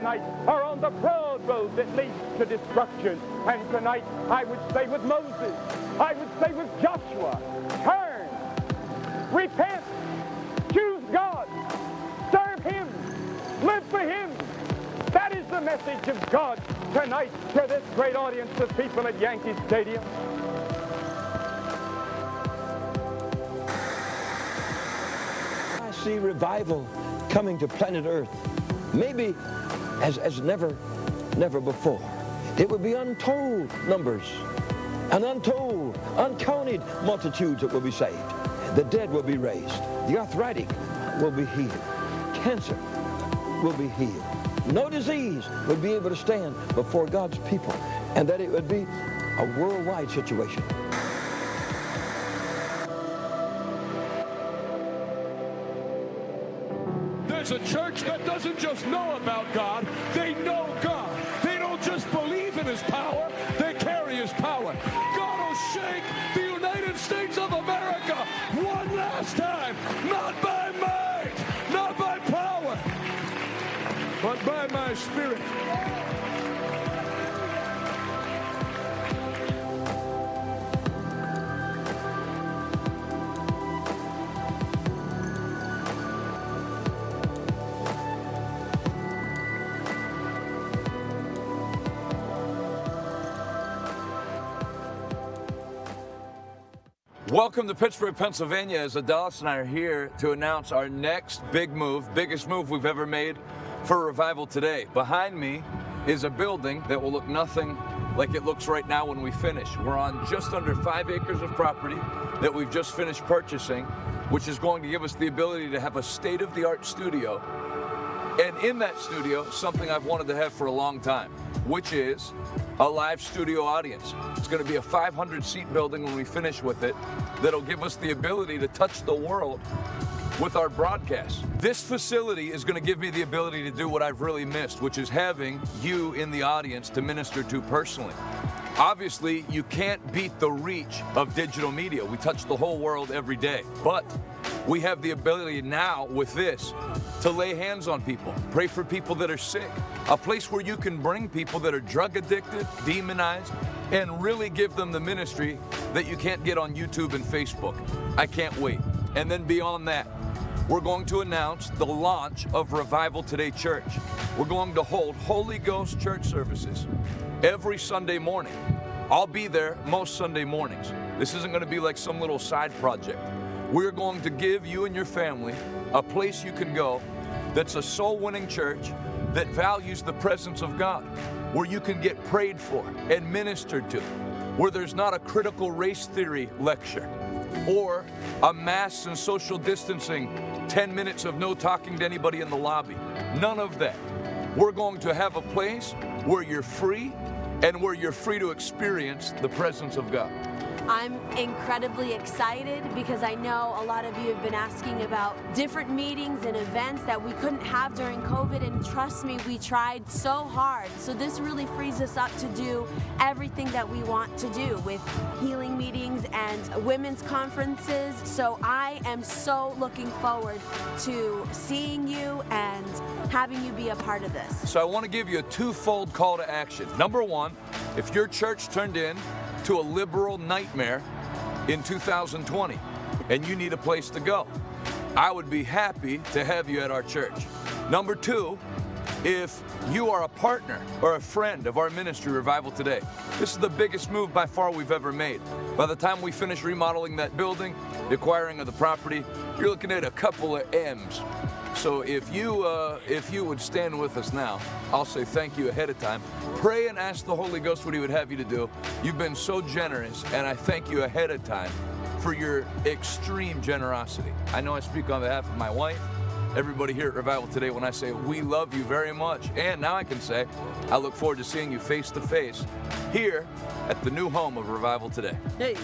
tonight are on the broad road that leads to destruction. And tonight, I would say with Moses, I would say with Joshua, turn, repent, choose God, serve Him, live for Him. That is the message of God tonight to this great audience of people at Yankee Stadium. I see revival coming to planet Earth, maybe as never before. It would be untold numbers, and untold, uncounted multitudes that will be saved. The dead will be raised. The arthritic will be healed. Cancer will be healed. No disease would be able to stand before God's people, and that it would be a worldwide situation. There's a church that doesn't just know about God, they know God. They don't just believe in His power, they carry His power. God will shake the United States of America one last time, not by might, not by power, but by my Spirit. Welcome to Pittsburgh, Pennsylvania, as Dallas and I are here to announce our next big move, biggest move we've ever made for Revival Today. Behind me is a building that will look nothing like it looks right now when we finish. We're on just under 5 acres of property that we've just finished purchasing, which is going to give us the ability to have a state-of-the-art studio. And in that studio, something I've wanted to have for a long time, which is a live studio audience. It's going to be a 500-seat building when we finish with it that'll give us the ability to touch the world with our broadcasts. This facility is going to give me the ability to do what I've really missed, which is having you in the audience to minister to personally. Obviously, you can't beat the reach of digital media. We touch the whole world every day, but we have the ability now with this to lay hands on people, pray for people that are sick, a place where you can bring people that are drug addicted, demonized, and really give them the ministry that you can't get on YouTube and Facebook. I can't wait. And then beyond that, we're going to announce the launch of Revival Today Church. We're going to hold Holy Ghost church services every Sunday morning. I'll be there most Sunday mornings. This isn't going to be like some little side project. We're going to give you and your family a place you can go that's a soul-winning church that values the presence of God, where you can get prayed for and ministered to, where there's not a critical race theory lecture or a mask and social distancing 10 minutes of no talking to anybody in the lobby. None of that. We're going to have a place where you're free and where you're free to experience the presence of God. I'm incredibly excited because I know a lot of you have been asking about different meetings and events that we couldn't have during COVID, and trust me, we tried so hard. So this really frees us up to do everything that we want to do with healing meetings and women's conferences. So I am so looking forward to seeing you and having you be a part of this. So I want to give you a twofold call to action. Number one, if your church turned in to a liberal nightmare in 2020 and you need a place to go, I would be happy to have you at our church. Number two, if you are a partner or a friend of our ministry, Revival Today, this is the biggest move by far we've ever made. By the time we finish remodeling that building, the acquiring of the property, you're looking at a couple of M's. So if you would stand with us now, I'll say thank you ahead of time. Pray and ask the Holy Ghost what He would have you to do. You've been so generous, and I thank you ahead of time for your extreme generosity. I know I speak on behalf of my wife, everybody here at Revival Today when I say we love you very much. And now I can say I look forward to seeing you face to face here at the new home of Revival Today. Hey.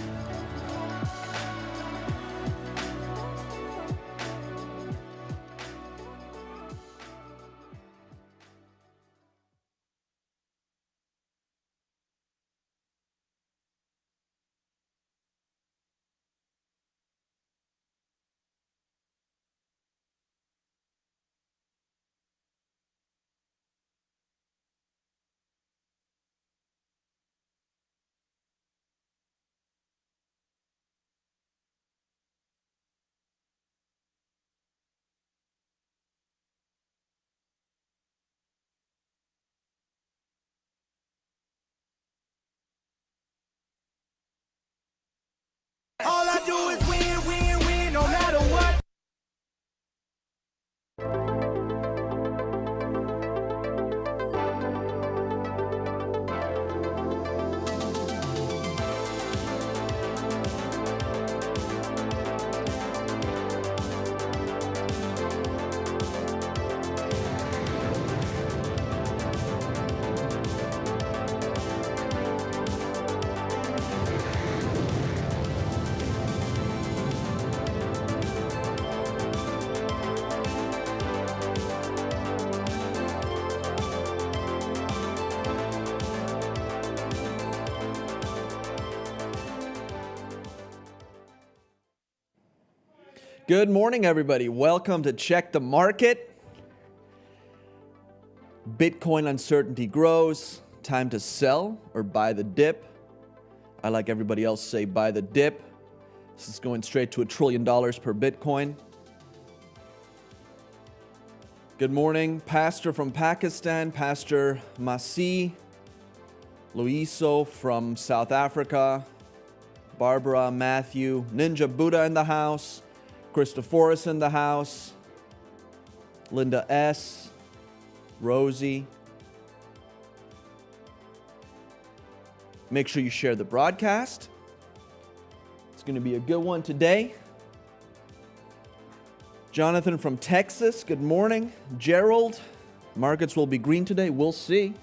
Good morning, everybody. Welcome to Check the Market. Bitcoin uncertainty grows. Time to sell or buy the dip. I, like everybody else, say buy the dip. This is going straight to $1 trillion per Bitcoin. Good morning, Pastor from Pakistan, Pastor Masi, Luiso from South Africa, Barbara, Matthew, Ninja Buddha in the house, Christophoros in the house, Linda S., Rosie. Make sure you share the broadcast. It's going to be a good one today. Jonathan from Texas, good morning. Gerald, markets will be green today. We'll see.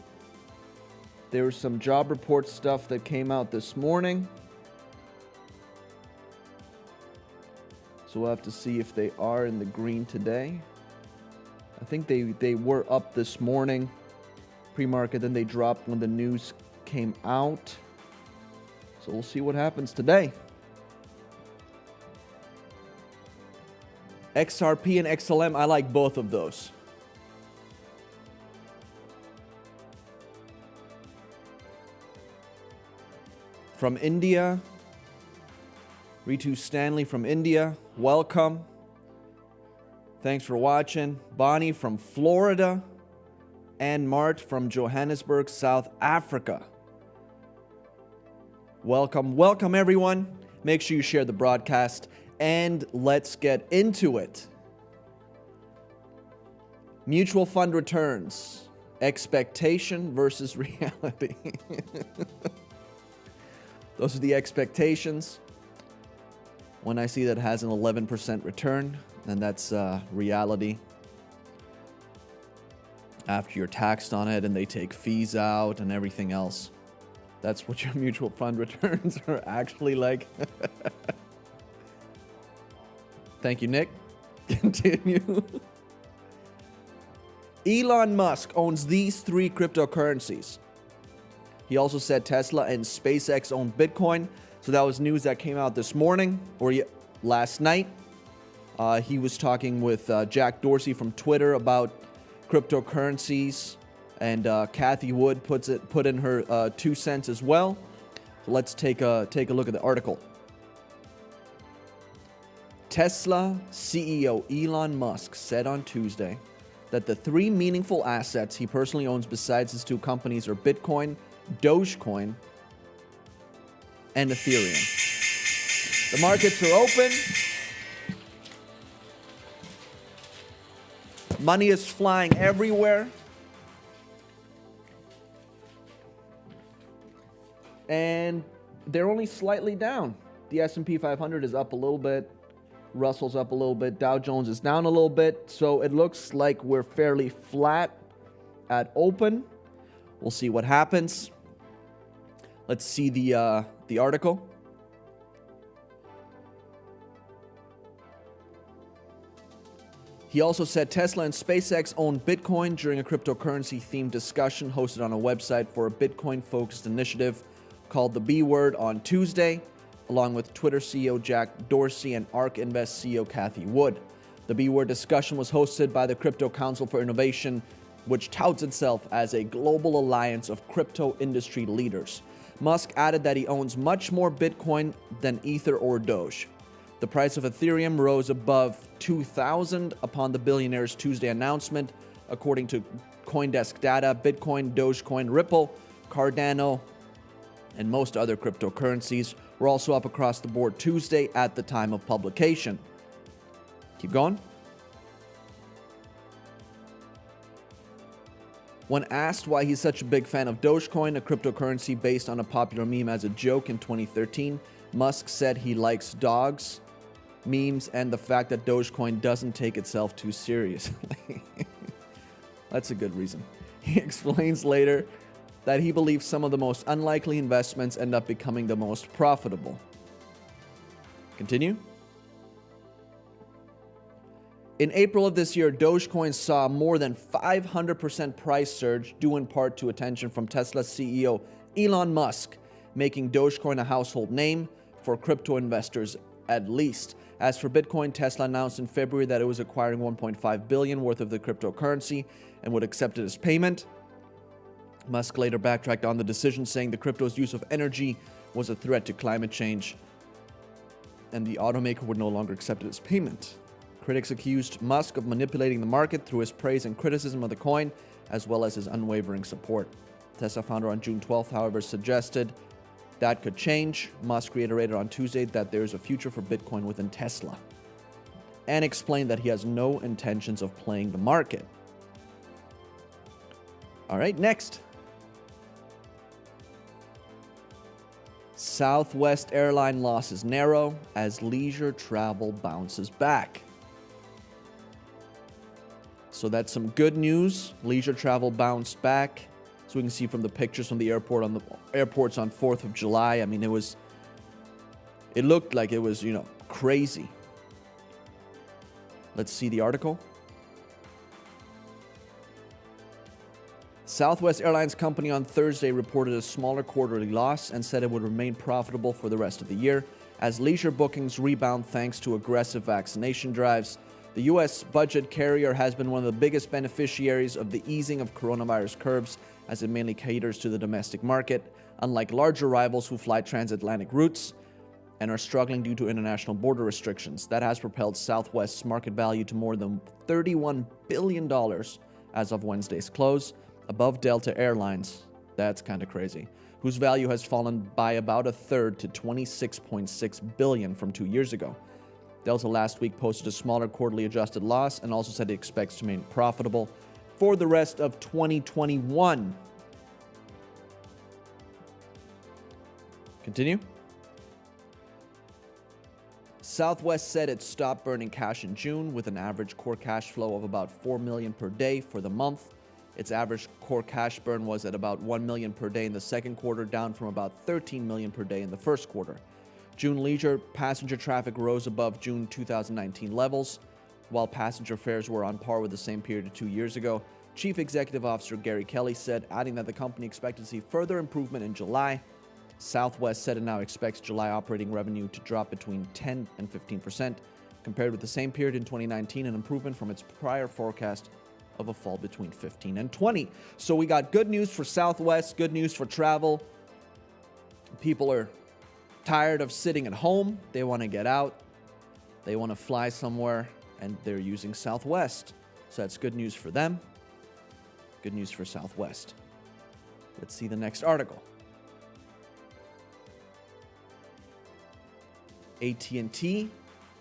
There was some job report stuff that came out this morning. So we'll have to see if they are in the green today. I think they were up this morning, pre-market, then they dropped when the news came out. So we'll see what happens today. XRP and XLM, I like both of those. From India, Ritu Stanley from India, welcome. Thanks for watching. Bonnie from Florida, and Mart from Johannesburg, South Africa. Welcome, welcome everyone. Make sure you share the broadcast. And let's get into it. Mutual fund returns. Expectation versus reality. Those are the expectations. When I see that it has an 11% return, then that's reality. After you're taxed on it and they take fees out and everything else. That's what your mutual fund returns are actually like. Thank you, Nick. Continue. Elon Musk owns these 3 cryptocurrencies. He also said Tesla and SpaceX own Bitcoin. So that was news that came out this morning or last night. He was talking with Jack Dorsey from Twitter about cryptocurrencies. And Kathy Wood put in her 2 cents as well. So let's take a look at the article. Tesla CEO Elon Musk said on Tuesday that the 3 meaningful assets he personally owns besides his 2 companies are Bitcoin, Dogecoin, and Ethereum. The markets are open. Money is flying everywhere. And they're only slightly down. The S&P 500 is up a little bit. Russell's up a little bit. Dow Jones is down a little bit. So it looks like we're fairly flat at open. We'll see what happens. Let's see the article. He also said Tesla and SpaceX own Bitcoin during a cryptocurrency-themed discussion hosted on a website for a Bitcoin-focused initiative called The B Word on Tuesday, along with Twitter CEO Jack Dorsey and ARK Invest CEO Kathy Wood. The B Word discussion was hosted by the Crypto Council for Innovation, which touts itself as a global alliance of crypto industry leaders. Musk added that he owns much more Bitcoin than Ether or Doge. The price of Ethereum rose above 2,000 upon the billionaire's Tuesday announcement. According to CoinDesk data, Bitcoin, Dogecoin, Ripple, Cardano, and most other cryptocurrencies were also up across the board Tuesday at the time of publication. Keep going. When asked why he's such a big fan of Dogecoin, a cryptocurrency based on a popular meme as a joke in 2013, Musk said he likes dogs, memes, and the fact that Dogecoin doesn't take itself too seriously. That's a good reason. He explains later that he believes some of the most unlikely investments end up becoming the most profitable. Continue. In April of this year, Dogecoin saw more than 500% price surge, due in part to attention from Tesla CEO Elon Musk, making Dogecoin a household name for crypto investors at least. As for Bitcoin, Tesla announced in February that it was acquiring $1.5 billion worth of the cryptocurrency and would accept it as payment. Musk later backtracked on the decision, saying the crypto's use of energy was a threat to climate change, and the automaker would no longer accept it as payment. Critics accused Musk of manipulating the market through his praise and criticism of the coin, as well as his unwavering support. Tesla founder on June 12th, however, suggested that could change. Musk reiterated on Tuesday that there is a future for Bitcoin within Tesla, and explained that he has no intentions of playing the market. All right, next. Southwest airline losses narrow as leisure travel bounces back. So that's some good news. Leisure travel bounced back. So we can see from the pictures from the airport on the airports on 4th of July. I mean, it looked like it was, crazy. Let's see the article. Southwest Airlines Company on Thursday reported a smaller quarterly loss and said it would remain profitable for the rest of the year as leisure bookings rebound thanks to aggressive vaccination drives. The U.S. budget carrier has been one of the biggest beneficiaries of the easing of coronavirus curbs as it mainly caters to the domestic market, unlike larger rivals who fly transatlantic routes and are struggling due to international border restrictions. That has propelled Southwest's market value to more than $31 billion as of Wednesday's close, above Delta Airlines, that's kind of crazy, whose value has fallen by about a third to $26.6 billion from 2 years ago. Delta last week posted a smaller quarterly adjusted loss and also said it expects to remain profitable for the rest of 2021. Continue. Southwest said it stopped burning cash in June with an average core cash flow of about $4 million per day for the month. Its average core cash burn was at about $1 million per day in the second quarter, down from about $13 million per day in the first quarter. June leisure passenger traffic rose above June 2019 levels, while passenger fares were on par with the same period 2 years ago. Chief Executive Officer Gary Kelly said, adding that the company expected to see further improvement in July. Southwest said it now expects July operating revenue to drop between 10 and 15% compared with the same period in 2019, an improvement from its prior forecast of a fall between 15 and 20. So we got good news for Southwest, good news for travel. People are tired of sitting at home. They want to get out. They want to fly somewhere, and they're using Southwest. So that's good news for them. Good news for Southwest. Let's see the next article. AT&T,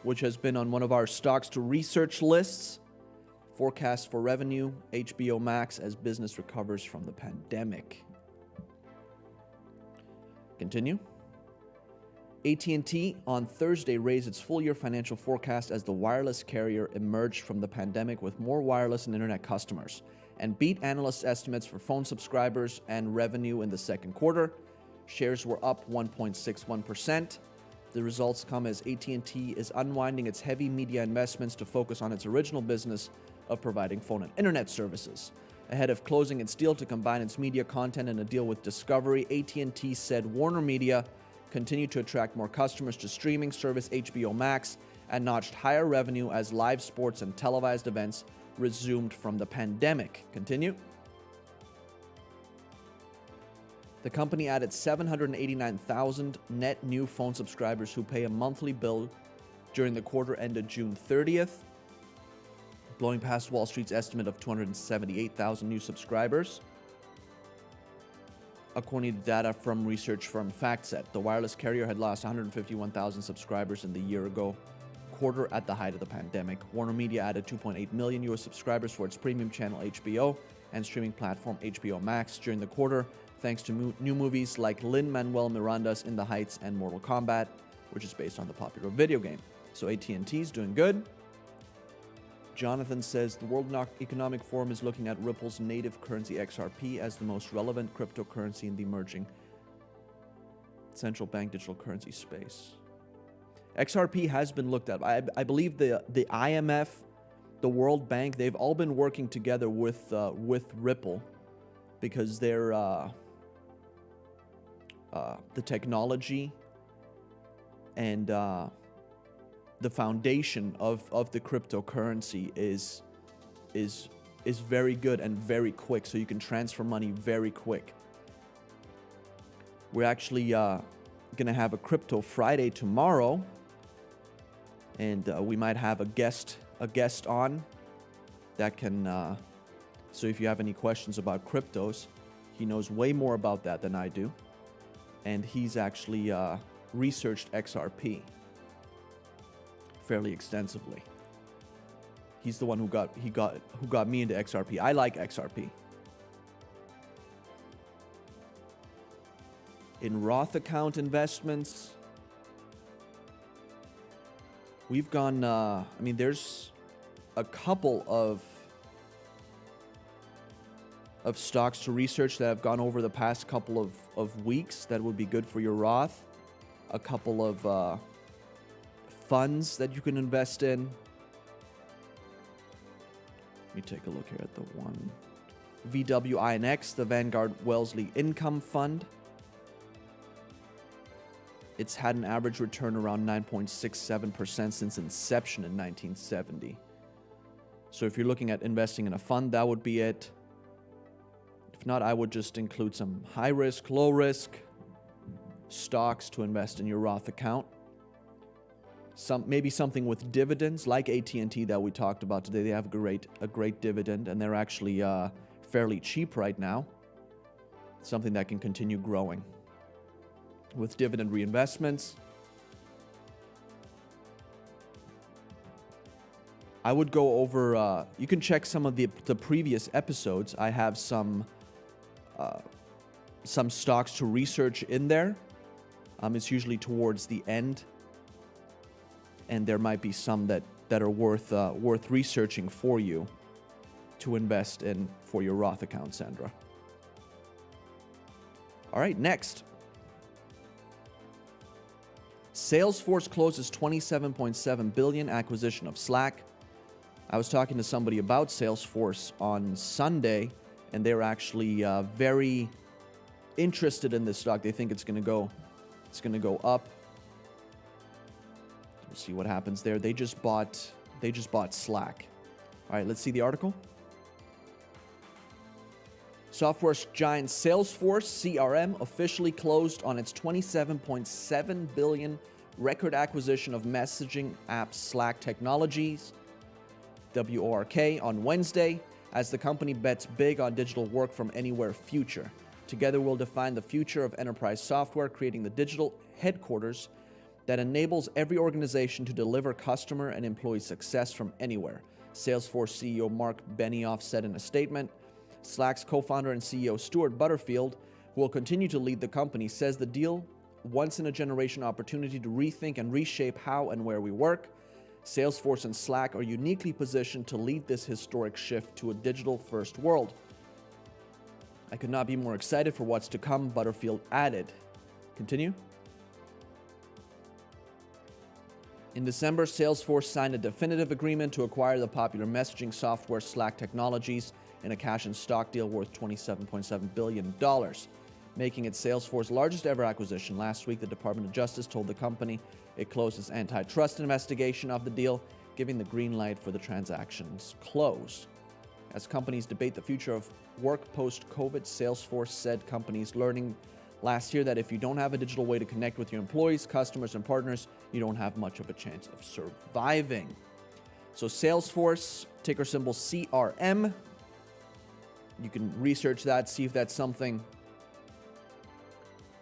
which has been on one of our stocks to research lists, forecast for revenue, HBO Max as business recovers from the pandemic. Continue. AT&T on Thursday raised its full-year financial forecast as the wireless carrier emerged from the pandemic with more wireless and internet customers and beat analysts' estimates for phone subscribers and revenue in the second quarter. Shares were up 1.61%. The results come as AT&T is unwinding its heavy media investments to focus on its original business of providing phone and internet services. Ahead of closing its deal to combine its media content in a deal with Discovery, AT&T said Warner Media continued to attract more customers to streaming service HBO Max and notched higher revenue as live sports and televised events resumed from the pandemic. Continue. The company added 789,000 net new phone subscribers who pay a monthly bill during the quarter ended June 30th, blowing past Wall Street's estimate of 278,000 new subscribers. According to data from research firm FactSet, the wireless carrier had lost 151,000 subscribers in the year-ago quarter at the height of the pandemic. Warner Media added 2.8 million U.S. subscribers for its premium channel HBO and streaming platform HBO Max during the quarter, thanks to new movies like Lin-Manuel Miranda's In the Heights and Mortal Kombat, which is based on the popular video game. So AT&T is doing good. Jonathan says the World Economic Forum is looking at Ripple's native currency XRP as the most relevant cryptocurrency in the emerging central bank digital currency space. XRP has been looked at. I believe the IMF, the World Bank, they've all been working together with Ripple because they're the technology and the foundation of the cryptocurrency is very good and very quick, so you can transfer money very quick. We're actually gonna have a Crypto Friday tomorrow, and we might have a guest on that can. So if you have any questions about cryptos, he knows way more about that than I do, and he's actually researched XRP fairly extensively. He's the one who got me into XRP. I like XRP. In Roth account investments, we've gone, I mean, there's a couple of stocks to research that have gone over the past couple of weeks that would be good for your Roth. A couple of funds that you can invest in. Let me take a look here at the one. VWINX, the Vanguard Wellesley Income Fund. It's had an average return around 9.67% since inception in 1970. So if you're looking at investing in a fund, that would be it. If not, I would just include some high risk, low risk stocks to invest in your Roth account. Maybe something with dividends like AT&T that we talked about today. They have a great dividend, and they're actually fairly cheap right now. Something that can continue growing with dividend reinvestments. I would go over, you can check some of the previous episodes. I have some stocks to research in there. It's usually towards the end, and there might be some that are worth researching for you to invest in for your Roth account, Sandra. All right, next. Salesforce closes $27.7 billion acquisition of Slack. I was talking to somebody about Salesforce on Sunday, and they're actually very interested in this stock. They think it's going to go up. We'll see what happens there. They just bought Slack. All right, let's see the article. Software giant Salesforce CRM officially closed on its $27.7 billion record acquisition of messaging app Slack Technologies, WORK, on Wednesday, as the company bets big on digital work from anywhere future. Together we'll define the future of enterprise software, creating the digital headquarters that enables every organization to deliver customer and employee success from anywhere, Salesforce CEO Mark Benioff said in a statement. Slack's co-founder and CEO Stuart Butterfield, who will continue to lead the company, says the deal, once-in-a-generation opportunity to rethink and reshape how and where we work. Salesforce and Slack are uniquely positioned to lead this historic shift to a digital-first world. I could not be more excited for what's to come, Butterfield added. Continue. In December, Salesforce signed a definitive agreement to acquire the popular messaging software Slack Technologies in a cash and stock deal worth $27.7 billion, making it Salesforce's largest ever acquisition. Last week, the Department of Justice told the company it closed its antitrust investigation of the deal, giving the green light for the transaction's close. As companies debate the future of work post-COVID, Salesforce said companies learning last year that if you don't have a digital way to connect with your employees, customers, and partners, you don't have much of a chance of surviving. So Salesforce, ticker symbol CRM. You can research that, see if that's something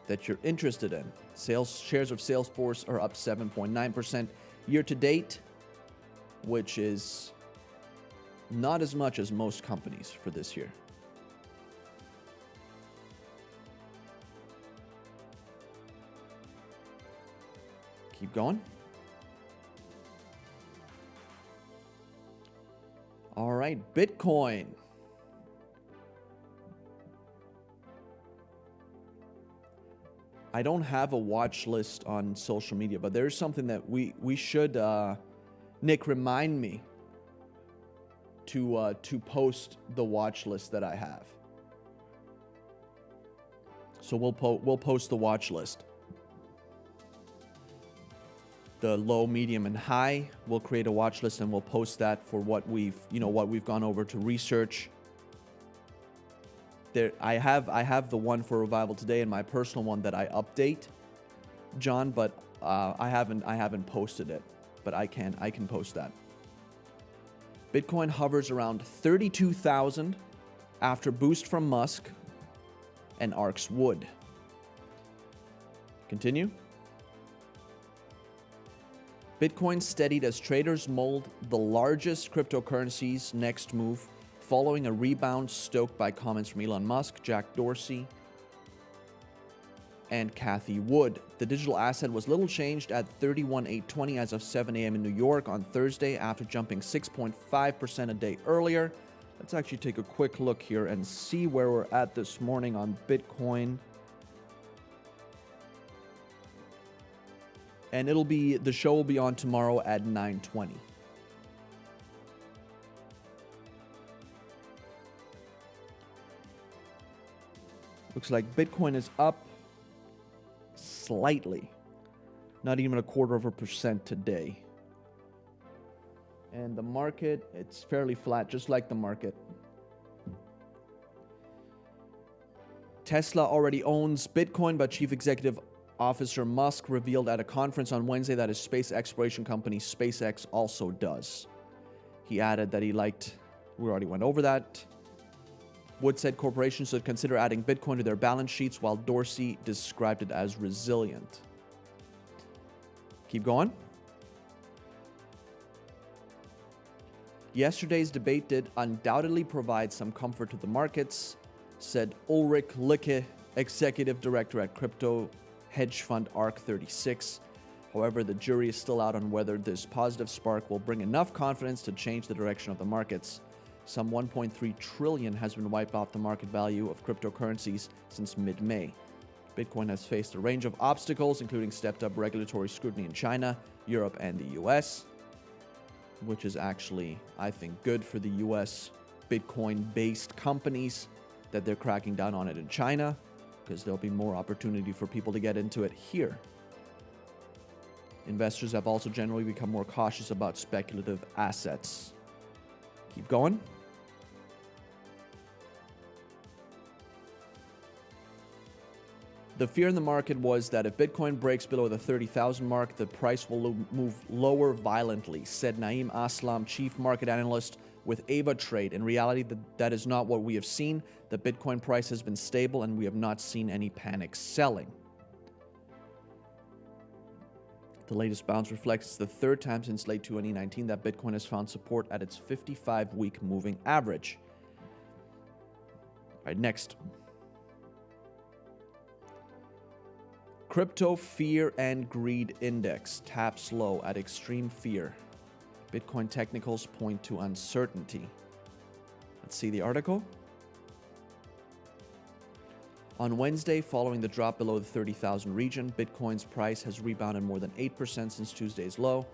that you're interested in. Shares of Salesforce are up 7.9% year to date, which is not as much as most companies for this year. Keep going. All right, Bitcoin. I don't have a watch list on social media, but there's something that we should, Nick, remind me to post the watch list that I have. So we'll post the watch list. the low, medium, and high. We'll create a watch list and we'll post that for what we've gone over to research. I have the one for Revival today and my personal one that I update, John, but I haven't posted it, but I can post that. Bitcoin hovers around 32,000 after boost from Musk and ARK's Wood. Continue. Bitcoin steadied as traders mulled the largest cryptocurrency's next move, following a rebound stoked by comments from Elon Musk, Jack Dorsey, and Cathie Wood. The digital asset was little changed at 31,820 as of 7 a.m. in New York on Thursday after jumping 6.5% a day earlier. Let's actually take a quick look here and see where we're at this morning on Bitcoin. And the show will be on tomorrow at 9:20. Looks like Bitcoin is up slightly, not even 0.25% today. And the market, it's fairly flat, just like the market. Tesla already owns Bitcoin, but Chief Executive Officer Musk revealed at a conference on Wednesday that his space exploration company SpaceX also does. He added that we already went over that. Wood said corporations should consider adding Bitcoin to their balance sheets, while Dorsey described it as resilient. Keep going. Yesterday's debate did undoubtedly provide some comfort to the markets, said Ulrich Licke, executive director at crypto hedge fund ARK36. However, the jury is still out on whether this positive spark will bring enough confidence to change the direction of the markets. Some 1.3 trillion has been wiped off the market value of cryptocurrencies since mid-May. Bitcoin has faced a range of obstacles, including stepped-up regulatory scrutiny in China, Europe, and the US, which is actually, I think, good for the US Bitcoin-based companies that they're cracking down on it in China, because there'll be more opportunity for people to get into it here. Investors have also generally become more cautious about speculative assets. Keep going. The fear in the market was that if Bitcoin breaks below the 30,000 mark, the price will move lower violently, said Naeem Aslam, chief market analyst with AvaTrade. In reality, that is not what we have seen. The Bitcoin price has been stable and we have not seen any panic selling. The latest bounce reflects the third time since late 2019 that Bitcoin has found support at its 55-week moving average. All right, next. Crypto Fear and Greed Index taps low at extreme fear. Bitcoin technicals point to uncertainty. Let's see the article. On Wednesday, following the drop below the 30,000 region, Bitcoin's price has rebounded more than 8% since Tuesday's low.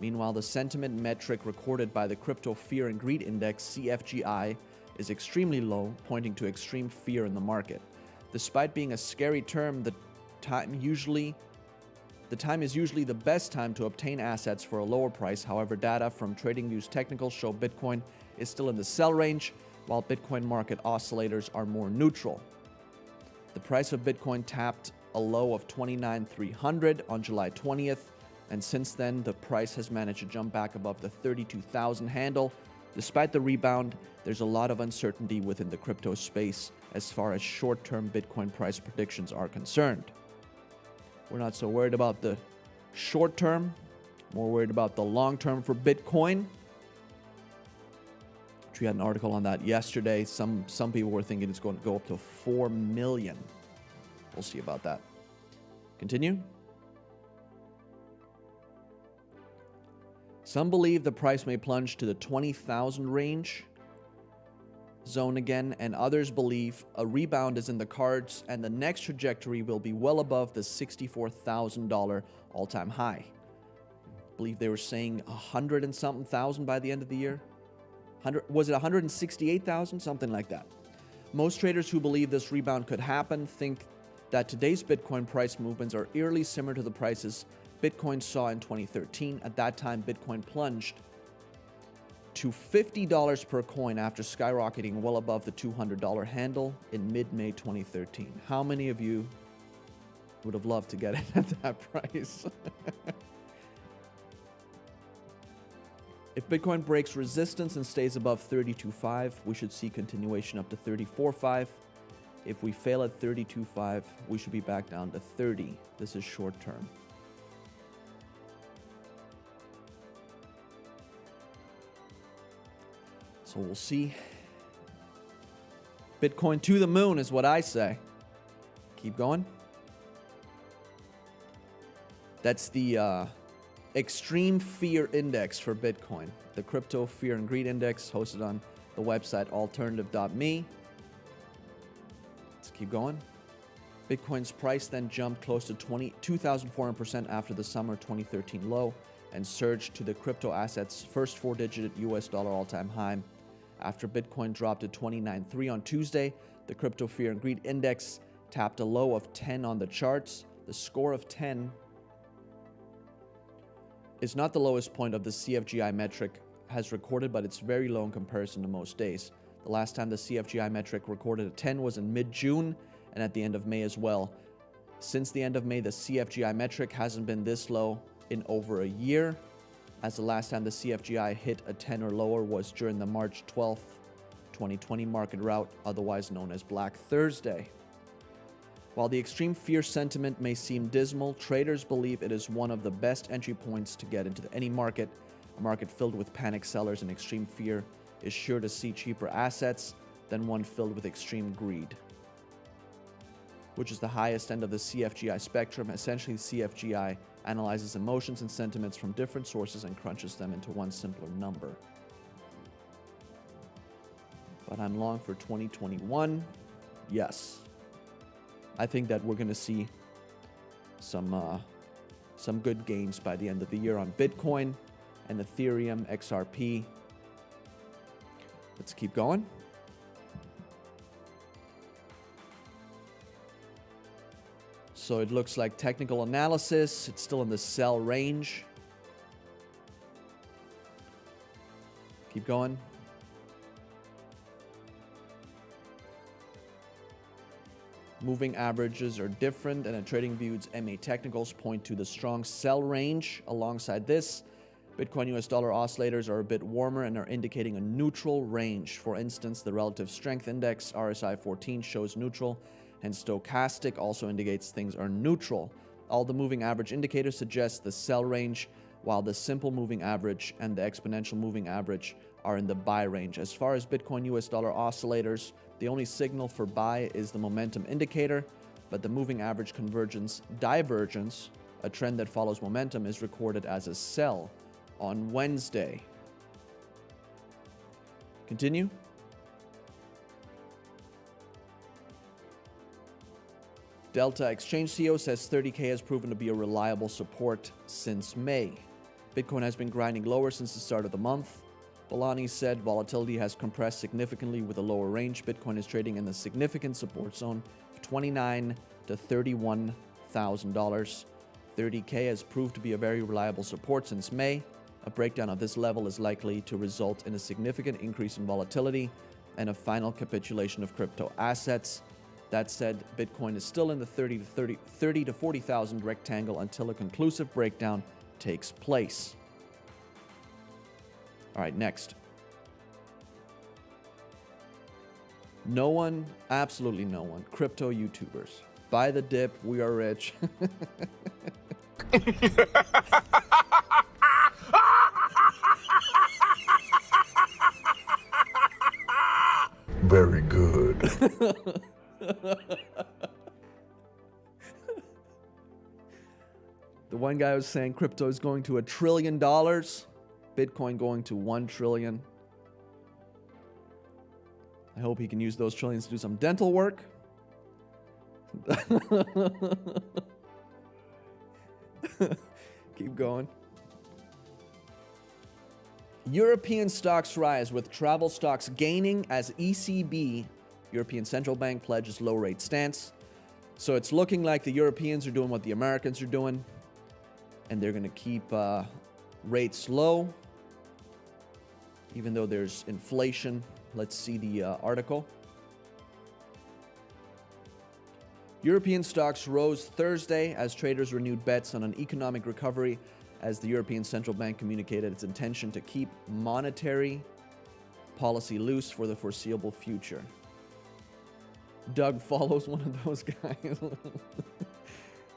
Meanwhile, the sentiment metric recorded by the Crypto Fear and Greed Index, CFGI, is extremely low, pointing to extreme fear in the market. Despite being a scary term, the time is usually the best time to obtain assets for a lower price. However, data from TradingView's technicals show Bitcoin is still in the sell range, while Bitcoin market oscillators are more neutral. The price of Bitcoin tapped a low of 29,300 on July 20th, and since then, the price has managed to jump back above the 32,000 handle. Despite the rebound, there's a lot of uncertainty within the crypto space as far as short-term Bitcoin price predictions are concerned. We're not so worried about the short term, more worried about the long term for Bitcoin. We had an article on that yesterday. Some people were thinking it's going to go up to 4 million. We'll see about that. Continue. Some believe the price may plunge to the 20,000 range zone again, and others believe a rebound is in the cards and the next trajectory will be well above the $64,000 all-time high. I believe they were saying 100 and something thousand by the end of the year. Was it 168,000? Something like that. Most traders who believe this rebound could happen think that today's Bitcoin price movements are eerily similar to the prices Bitcoin saw in 2013. At that time, Bitcoin plunged to $50 per coin after skyrocketing well above the $200 handle in mid-May 2013. How many of you would have loved to get it at that price? If Bitcoin breaks resistance and stays above 32.5, we should see continuation up to 34.5. If we fail at 32.5, we should be back down to 30. This is short term. So we'll see. Bitcoin to the moon is what I say. Keep going. That's the Extreme Fear Index for Bitcoin. The Crypto Fear and Greed Index hosted on the website alternative.me. Let's keep going. Bitcoin's price then jumped close to 2,400% after the summer 2013 low and surged to the crypto asset's first four-digit US dollar all-time high. After Bitcoin dropped to 29.3 on Tuesday, the Crypto Fear and Greed Index tapped a low of 10 on the charts. The score of 10 is not the lowest point of the CFGI metric has recorded, but it's very low in comparison to most days. The last time the CFGI metric recorded a 10 was in mid-June and at the end of May as well. Since the end of May, the CFGI metric hasn't been this low in over a year, as the last time the CFGI hit a 10 or lower was during the March 12th, 2020 market rout, otherwise known as Black Thursday. While the extreme fear sentiment may seem dismal, traders believe it is one of the best entry points to get into any market. A market filled with panic sellers and extreme fear is sure to see cheaper assets than one filled with extreme greed, which is the highest end of the CFGI spectrum. Essentially, the CFGI analyzes emotions and sentiments from different sources and crunches them into one simpler number. But I'm long for 2021. Yes. I think that we're going to see some good gains by the end of the year on Bitcoin and Ethereum, XRP. Let's keep going. So it looks like technical analysis, it's still in the sell range. Keep going. Moving averages are different, and a TradingView's MA technicals point to the strong sell range. Alongside this, Bitcoin US dollar oscillators are a bit warmer and are indicating a neutral range. For instance, the relative strength index, RSI 14, shows neutral, and stochastic also indicates things are neutral. All the moving average indicators suggest the sell range, while the simple moving average and the exponential moving average are in the buy range. As far as Bitcoin US dollar oscillators, the only signal for buy is the momentum indicator, but the moving average divergence, a trend that follows momentum, is recorded as a sell on Wednesday. Continue. Delta Exchange CEO says 30K has proven to be a reliable support since May. Bitcoin has been grinding lower since the start of the month. Bolani said volatility has compressed significantly with a lower range. Bitcoin is trading in the significant support zone of $29,000 to $31,000. 30K has proved to be a very reliable support since May. A breakdown of this level is likely to result in a significant increase in volatility and a final capitulation of crypto assets. That said, Bitcoin is still in the 30 to 40,000 rectangle until a conclusive breakdown takes place. All right, next. No one, absolutely no one, crypto YouTubers. Buy the dip, we are rich. Very good. The one guy was saying crypto is going to $1 trillion. Bitcoin going to 1 trillion. I hope he can use those trillions to do some dental work. Keep going. European stocks rise with travel stocks gaining as ECB, European Central Bank, pledges low rate stance. So it's looking like the Europeans are doing what the Americans are doing. and they're going to keep rates low, even though there's inflation. Let's see the article. European stocks rose Thursday as traders renewed bets on an economic recovery as the European Central Bank communicated its intention to keep monetary policy loose for the foreseeable future. Doug follows one of those guys.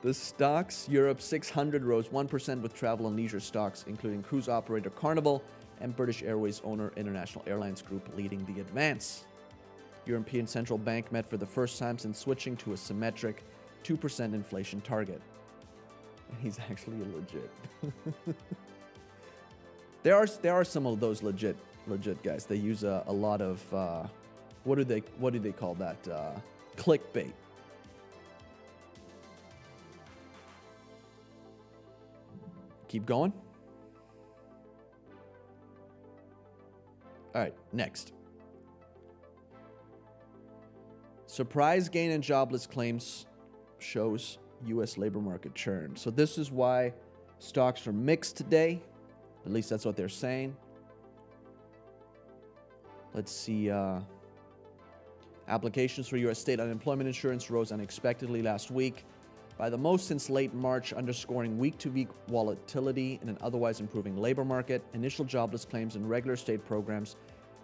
The stocks Europe 600 rose 1% with travel and leisure stocks, including cruise operator Carnival and British Airways owner International Airlines Group leading the advance. European Central Bank met for the first time since switching to a symmetric 2% inflation target. And he's actually legit. There are some of those legit guys. They use a lot of what do they call that? Clickbait. Keep going. All right, next. Surprise gain in jobless claims shows U.S. labor market churn. So this is why stocks are mixed today. At least that's what they're saying. Let's see. Applications for U.S. state unemployment insurance rose unexpectedly last week by the most since late March, underscoring week-to-week volatility in an otherwise improving labor market. Initial jobless claims in regular state programs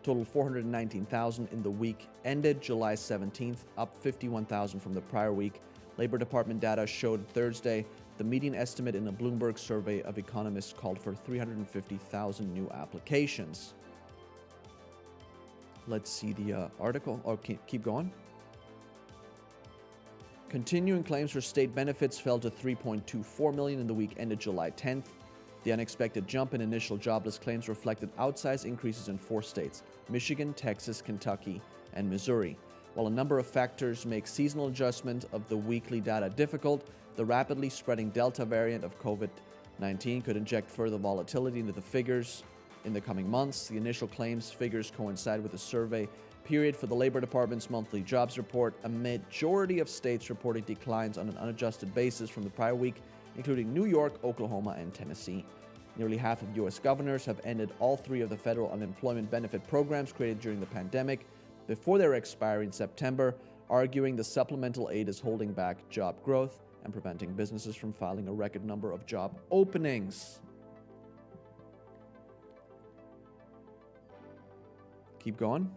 totaled 419,000 in the week ended July 17th, up 51,000 from the prior week. Labor Department data showed Thursday the median estimate in a Bloomberg survey of economists called for 350,000 new applications. Let's see the article. Okay, keep going. Continuing claims for state benefits fell to 3.24 million in the week ended July 10th. The unexpected jump in initial jobless claims reflected outsized increases in 4 states: Michigan, Texas, Kentucky, and Missouri. While a number of factors make seasonal adjustment of the weekly data difficult, the rapidly spreading Delta variant of COVID-19 could inject further volatility into the figures in the coming months. The initial claims figures coincide with the survey period for the Labor Department's monthly jobs report. A majority of states reported declines on an unadjusted basis from the prior week, including New York, Oklahoma, and Tennessee. Nearly half of U.S. governors have ended all 3 of the federal unemployment benefit programs created during the pandemic before their expiry in September, arguing the supplemental aid is holding back job growth and preventing businesses from filing a record number of job openings. Keep going.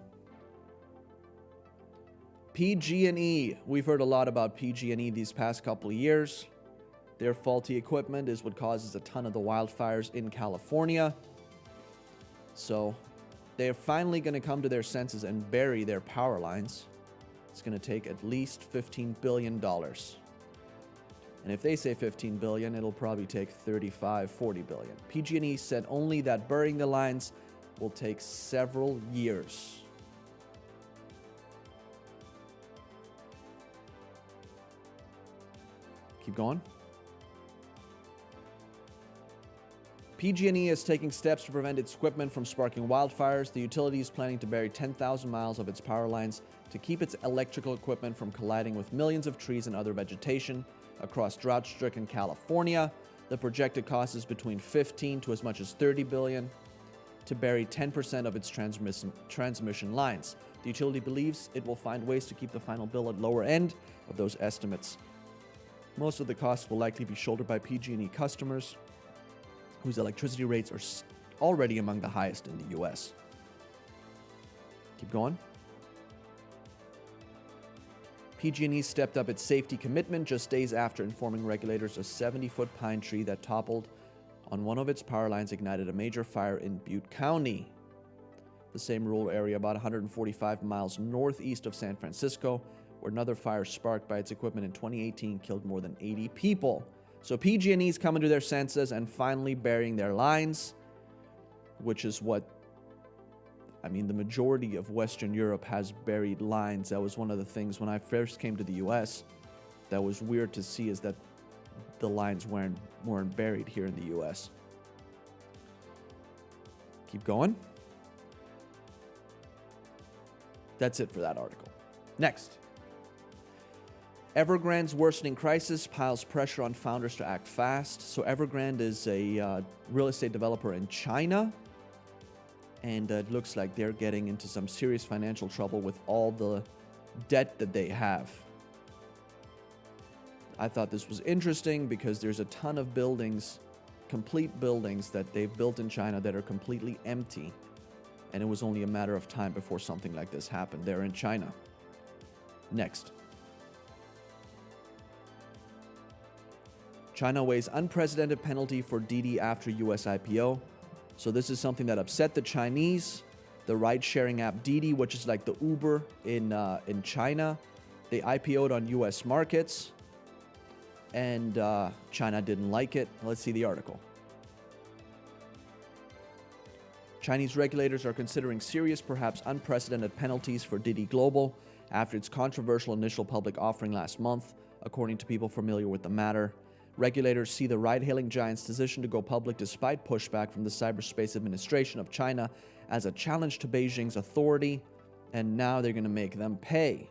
PG&E. We've heard a lot about PG&E these past couple of years. Their faulty equipment is what causes a ton of the wildfires in California. So they're finally going to come to their senses and bury their power lines. It's going to take at least $15 billion. And if they say $15 billion, it'll probably take $35, $40 billion. PG&E said only that burying the lines will take several years. Keep going. PG&E is taking steps to prevent its equipment from sparking wildfires. The utility is planning to bury 10,000 miles of its power lines to keep its electrical equipment from colliding with millions of trees and other vegetation across drought-stricken California. The projected cost is between 15 to as much as 30 billion to bury 10% of its transmission lines. The utility believes it will find ways to keep the final bill at lower end of those estimates. Most of the costs will likely be shouldered by PG&E customers, whose electricity rates are already among the highest in the U.S. Keep going. PG&E stepped up its safety commitment just days after informing regulators a 70-foot pine tree that toppled on one of its power lines ignited a major fire in Butte County, the same rural area about 145 miles northeast of San Francisco, where another fire sparked by its equipment in 2018 killed more than 80 people. So PG&E is coming to their senses and finally burying their lines, which is what, I mean, the majority of Western Europe has buried lines. That was one of the things when I first came to the U.S. that was weird to see, is that the lines weren't buried here in the U.S. Keep going. That's it for that article. Next. Evergrande's worsening crisis piles pressure on founders to act fast. So Evergrande is a real estate developer in China, and it looks like they're getting into some serious financial trouble with all the debt that they have. I thought this was interesting because there's a ton of buildings, complete buildings that they've built in China that are completely empty, and it was only a matter of time before something like this happened there in China. Next. China weighs unprecedented penalty for Didi after US IPO. So this is something that upset the Chinese. The ride-sharing app Didi, which is like the Uber in China, they IPO'd on US markets, and China didn't like it. Let's see the article. Chinese regulators are considering serious, perhaps unprecedented penalties for Didi Global after its controversial initial public offering last month, according to people familiar with the matter. Regulators see the ride-hailing giant's decision to go public despite pushback from the Cyberspace Administration of China as a challenge to Beijing's authority, and now they're going to make them pay.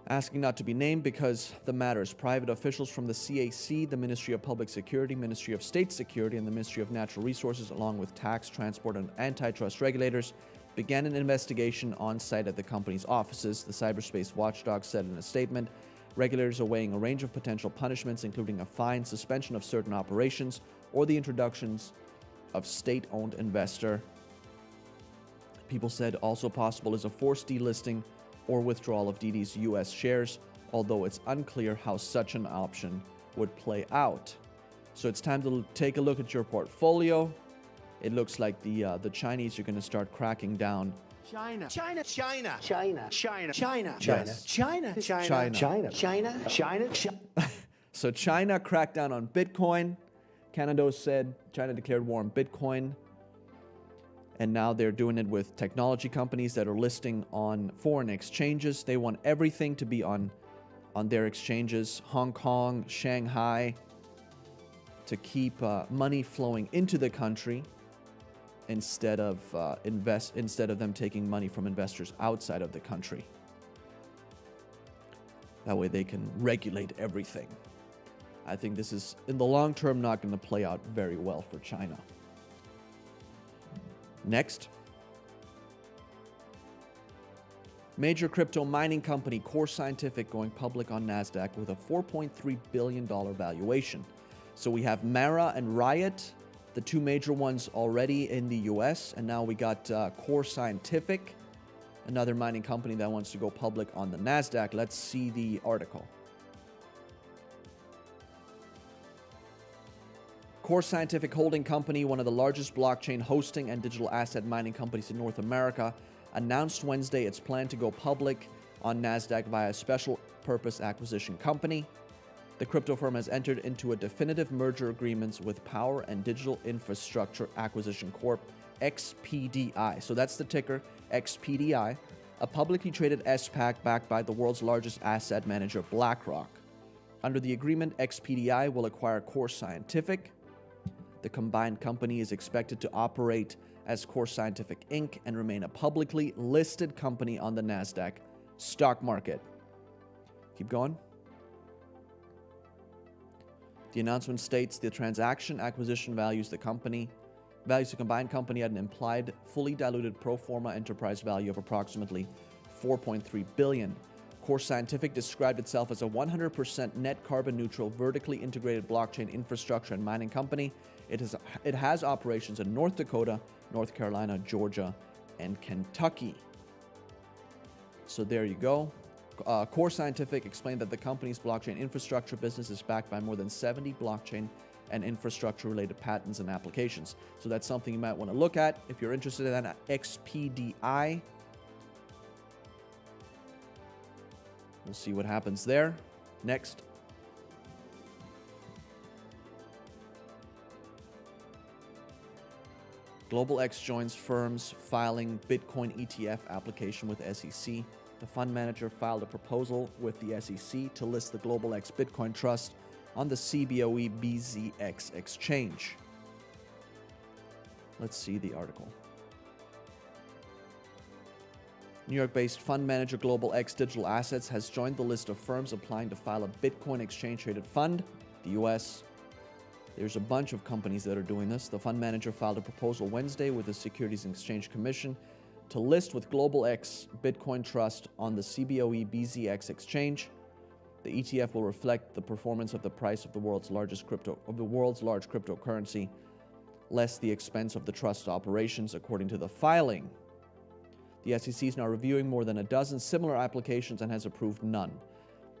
Asking not to be named because the matter is private, officials from the CAC, the Ministry of Public Security, Ministry of State Security, and the Ministry of Natural Resources, along with tax, transport, and antitrust regulators, began an investigation on site at the company's offices, the cyberspace watchdog said in a statement. Regulators are weighing a range of potential punishments, including a fine, suspension of certain operations, or the introductions of state-owned investor. People said also possible is a forced delisting or withdrawal of Didi's U.S. shares, although it's unclear how such an option would play out. So it's time to take a look at your portfolio. It looks like the Chinese are going to start cracking down. China, China, China, China, China, China, Yes. China, China, China. China, China, China, China. So China cracked down on Bitcoin. Canada said China declared war on Bitcoin. And now they're doing it with technology companies that are listing on foreign exchanges. They want everything to be on their exchanges, Hong Kong, Shanghai, to keep money flowing into the country instead of them taking money from investors outside of the country. That way they can regulate everything. I think this is, in the long term, not going to play out very well for China. Next. Major crypto mining company Core Scientific going public on NASDAQ with a $4.3 billion valuation. So we have Mara and Riot, the two major ones already in the US, and now we got Core Scientific, another mining company that wants to go public on the NASDAQ. Let's see the article. Core Scientific Holding Company, one of the largest blockchain hosting and digital asset mining companies in North America, announced Wednesday its plan to go public on NASDAQ via a special purpose acquisition company. The crypto firm has entered into a definitive merger agreements with Power and Digital Infrastructure Acquisition Corp, XPDI. So that's the ticker, XPDI, a publicly traded SPAC backed by the world's largest asset manager, BlackRock. Under the agreement, XPDI will acquire Core Scientific. The combined company is expected to operate as Core Scientific Inc. and remain a publicly listed company on the NASDAQ stock market. Keep going. The announcement states the transaction acquisition values the combined company at an implied, fully diluted pro forma enterprise value of approximately $4.3 billion. Core Scientific described itself as a 100% net carbon neutral, vertically integrated blockchain infrastructure and mining company. It has operations in North Dakota, North Carolina, Georgia, and Kentucky. So there you go. Core Scientific explained that the company's blockchain infrastructure business is backed by more than 70 blockchain and infrastructure-related patents and applications. So that's something you might want to look at if you're interested in that. XPDI. We'll see what happens there. Next. Global X joins firms filing Bitcoin ETF application with SEC. The fund manager filed a proposal with the SEC to list the Global X Bitcoin Trust on the CBOE BZX exchange. Let's see the article. New York-based fund manager Global X Digital Assets has joined the list of firms applying to file a Bitcoin exchange-traded fund. The U.S. There's a bunch of companies that are doing this. The fund manager filed a proposal Wednesday with the Securities and Exchange Commission to list with Global X Bitcoin Trust on the CBOE BZX exchange. The ETF will reflect the performance of the price of the world's large cryptocurrency, less the expense of the trust operations, according to the filing. The SEC is now reviewing more than a dozen similar applications and has approved none.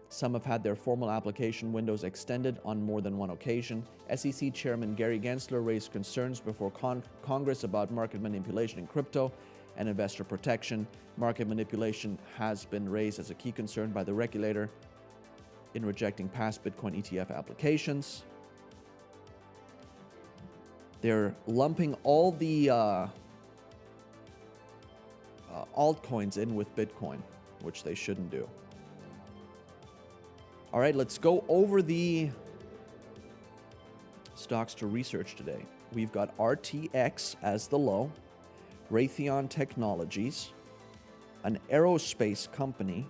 Some have had their formal application windows extended on more than one occasion. SEC Chairman Gary Gensler raised concerns before Congress about market manipulation in crypto and investor protection. Market manipulation has been raised as a key concern by the regulator in rejecting past Bitcoin ETF applications. They're lumping all the altcoins in with Bitcoin, which they shouldn't do. All right, let's go over the stocks to research today. We've got RTX as the low, Raytheon Technologies, an aerospace company,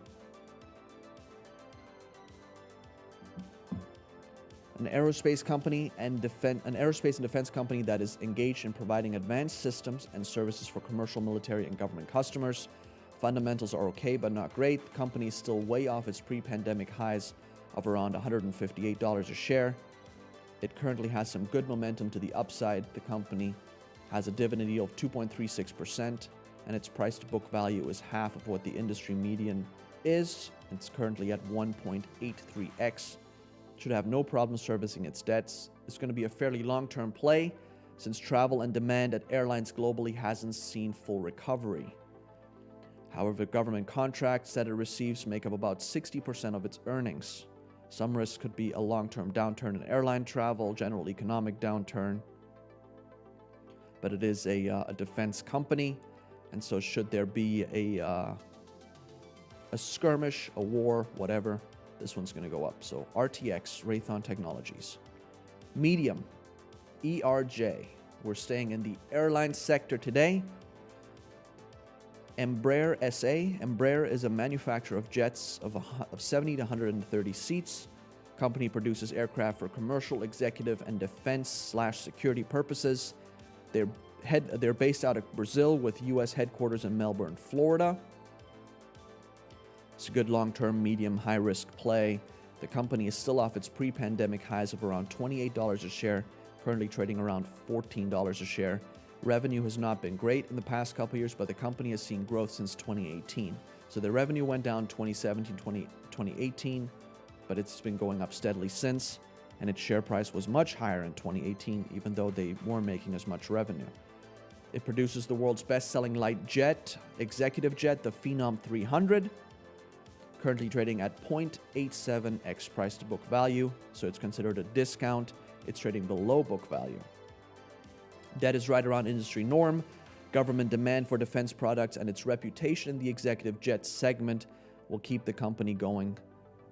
an aerospace and defense company that is engaged in providing advanced systems and services for commercial, military, and government customers. Fundamentals are okay, but not great. The company is still way off its pre-pandemic highs of around $158 a share. It currently has some good momentum to the upside. The company has a dividend yield of 2.36%, and its price to book value is half of what the industry median is. It's currently at 1.83x. Should have no problem servicing its debts. It's going to be a fairly long-term play since travel and demand at airlines globally hasn't seen full recovery. However, government contracts that it receives make up about 60% of its earnings. Some risk could be a long-term downturn in airline travel, general economic downturn. But it is a defense company, and so should there be a skirmish, a war, whatever, this one's going to go up. So RTX, Raytheon Technologies. Medium, ERJ. We're staying in the airline sector today. Embraer SA. Embraer is a manufacturer of jets of 70 to 130 seats. Company produces aircraft for commercial, executive, and defense/security purposes. They're based out of Brazil with U.S. headquarters in Melbourne, Florida. It's a good long-term, medium, high-risk play. The company is still off its pre-pandemic highs of around $28 a share, currently trading around $14 a share. Revenue has not been great in the past couple years, but the company has seen growth since 2018. So the revenue went down 2017, 2018, but it's been going up steadily since, and its share price was much higher in 2018, even though they weren't making as much revenue. It produces the world's best-selling light jet, executive jet, the Phenom 300, currently trading at 0.87x price to book value, so it's considered a discount. It's trading below book value. Debt is right around industry norm. Government demand for defense products and its reputation in the executive jet segment will keep the company going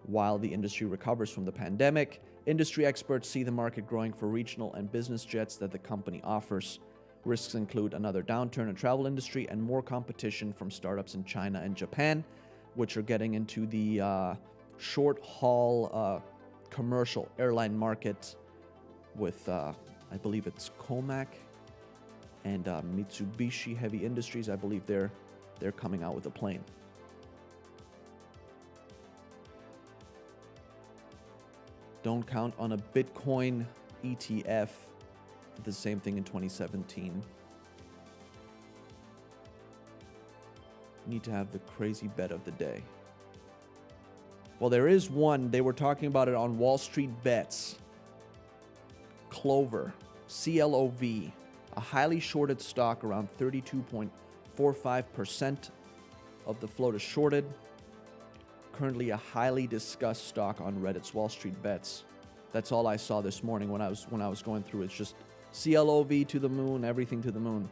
while the industry recovers from the pandemic. Industry experts see the market growing for regional and business jets that the company offers. Risks include another downturn in travel industry and more competition from startups in China and Japan, which are getting into the short-haul commercial airline market with, I believe it's Comac and Mitsubishi Heavy Industries. I believe they're coming out with a plane. Don't count on a Bitcoin ETF. Did the same thing in 2017. Need to have the crazy bet of the day. Well, there is one. They were talking about it on Wall Street Bets. Clover, CLOV, a highly shorted stock, around 32.45% of the float is shorted. Currently a highly discussed stock on Reddit's Wall Street Bets. That's all I saw this morning when I was going through. It's just CLOV to the moon, everything to the moon.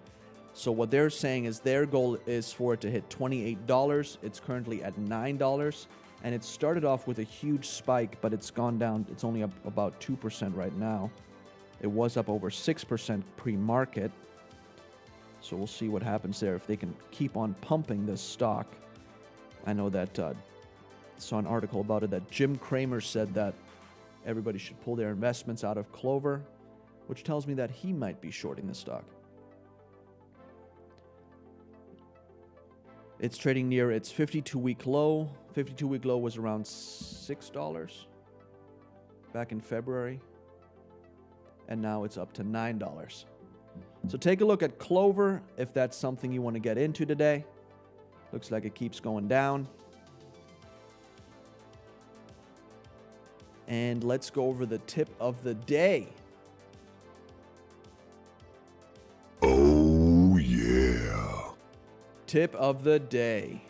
So what they're saying is their goal is for it to hit $28. It's currently at $9, and it started off with a huge spike, but it's gone down. It's only up about 2% right now. It was up over 6% pre-market. So we'll see what happens there if they can keep on pumping this stock. I know that saw an article about it that Jim Cramer said that everybody should pull their investments out of Clover, which tells me that he might be shorting the stock. It's trading near its 52-week low. 52-week low was around $6 back in February. And now it's up to $9. So take a look at Clover if that's something you want to get into today. Looks like it keeps going down. And let's go over the tip of the day. Oh, yeah. Tip of the day.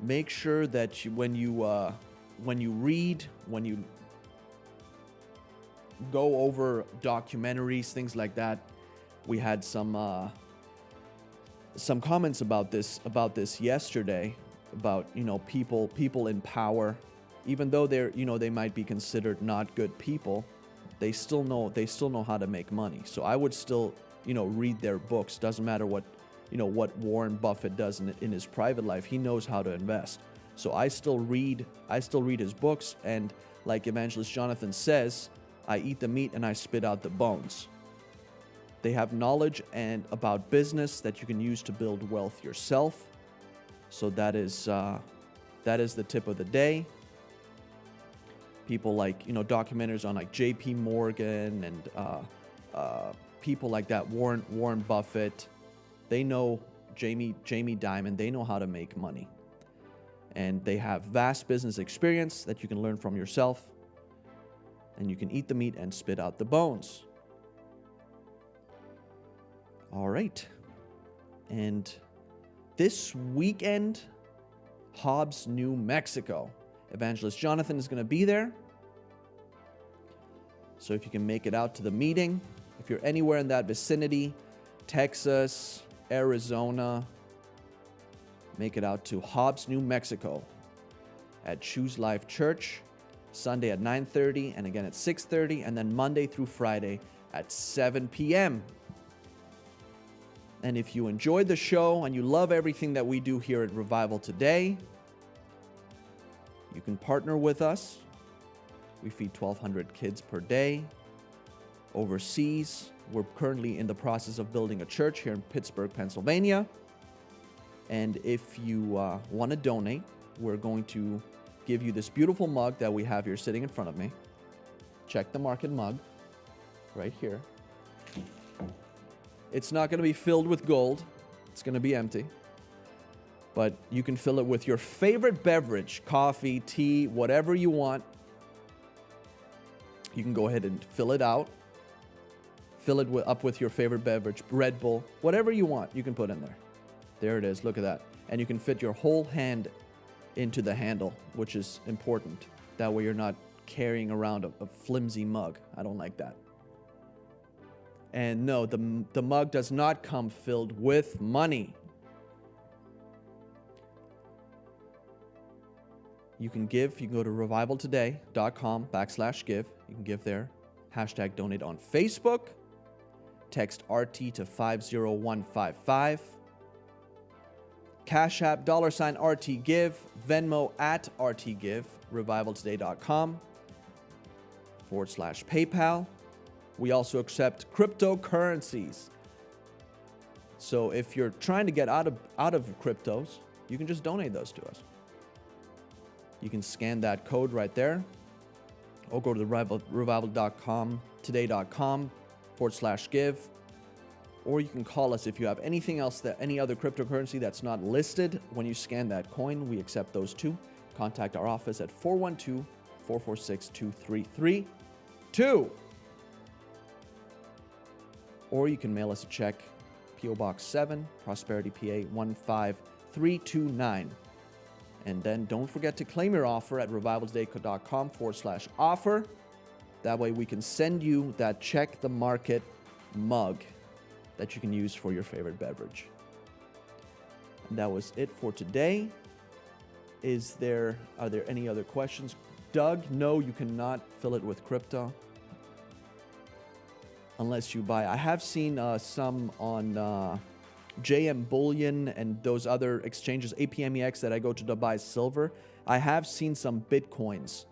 Make sure that when you read, when you go over documentaries, things like that. We had some comments about this yesterday, about, you know, people in power, even though they're, you know, they might be considered not good people, they still know how to make money. So I would still, you know, read their books. Doesn't matter what, you know, what Warren Buffett does in his private life. He knows how to invest. So I still read his books, and like Evangelist Jonathan says, I eat the meat and I spit out the bones. They have knowledge and about business that you can use to build wealth yourself. So that is the tip of the day. People like, you know, documentaries on like J.P. Morgan and people like that, Warren Buffett. They know Jamie Dimon. They know how to make money, and they have vast business experience that you can learn from yourself. And you can eat the meat and spit out the bones. All right. And this weekend, Hobbs, New Mexico. Evangelist Jonathan is going to be there. So if you can make it out to the meeting, if you're anywhere in that vicinity, Texas, Arizona, make it out to Hobbs, New Mexico at Choose Life Church. Sunday at 9:30, and again at 6:30, and then Monday through Friday at 7 p.m. And if you enjoyed the show and you love everything that we do here at Revival Today, you can partner with us. We feed 1,200 kids per day. Overseas, we're currently in the process of building a church here in Pittsburgh, Pennsylvania. And if you want to donate, we're going to give you this beautiful mug that we have here sitting in front of me. Check the market mug right here. It's not going to be filled with gold. It's going to be empty. But you can fill it with your favorite beverage, coffee, tea, whatever you want. You can go ahead and fill it out. Fill it up with your favorite beverage, Red Bull, whatever you want, you can put in there. There it is. Look at that. And you can fit your whole hand into the handle, which is important. That way you're not carrying around a flimsy mug. I don't like that. And no, the mug does not come filled with money. You can give. You can go to revivaltoday.com/give. You can give there. Hashtag donate on Facebook. Text RT to 50155. Cash App, $RT Give, Venmo at RT Give, revivaltoday.com/PayPal. We also accept cryptocurrencies. So if you're trying to get out of cryptos, you can just donate those to us. You can scan that code right there, or go to the revival.com/give. Or you can call us if you have anything else, any other cryptocurrency that's not listed. When you scan that coin, we accept those too. Contact our office at 412-446-2332. Or you can mail us a check, P.O. Box 7, Prosperity, PA 15329. And then don't forget to claim your offer at revivaltoday.com/offer. That way we can send you that Check the Market mug that you can use for your favorite beverage. And that was it for today. Are there any other questions? Doug, no, you cannot fill it with crypto unless you buy. I have seen some on JM Bullion and those other exchanges, APMEX, that I go to buy silver, I have seen some Bitcoins.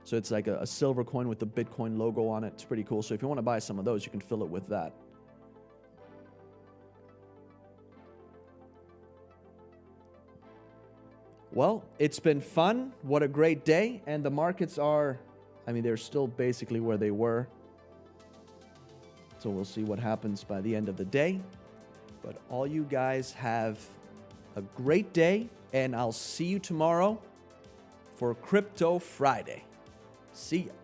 So it's like a silver coin with the Bitcoin logo on it. It's pretty cool. So if you want to buy some of those, you can fill it with that. Well, it's been fun. What a great day. And the markets are, I mean, they're still basically where they were. So we'll see what happens by the end of the day. But all you guys have a great day, and I'll see you tomorrow for Crypto Friday. See ya.